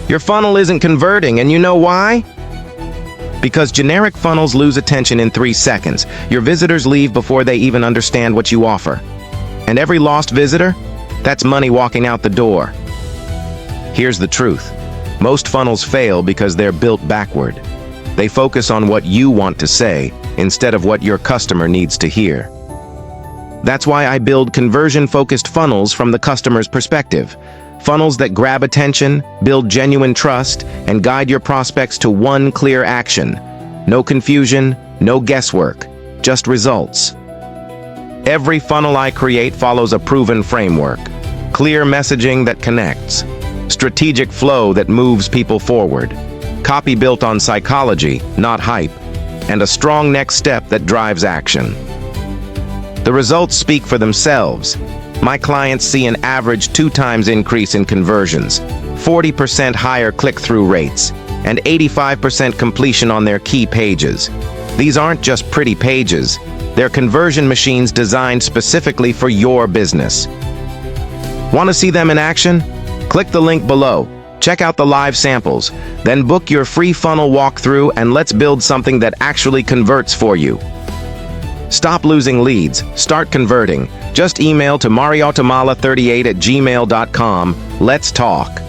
Your funnel isn't converting, and you know why? Because generic funnels lose attention in 3 seconds. Your visitors leave before they even understand what you offer. And every lost visitor? That's money walking out the door. Here's the truth. Most funnels fail because they're built backward. They focus on what you want to say instead of what your customer needs to hear. That's why I build conversion-focused funnels from the customer's perspective. Funnels that grab attention, build genuine trust, and guide your prospects to one clear action. No confusion, no guesswork, just results. Every funnel I create follows a proven framework. Clear messaging that connects. Strategic flow that moves people forward. Copy built on psychology, not hype. And a strong next step that drives action. The results speak for themselves. My clients see an average 2 times increase in conversions, 40% higher click-through rates, and 85% completion on their key pages. These aren't just pretty pages. They're conversion machines designed specifically for your business. Want to see them in action? Click the link below. Check out the live samples. Then book your free funnel walkthrough and let's build something that actually converts for you. Stop losing leads. Start converting. Just email to mariotamala38@gmail.com. Let's talk.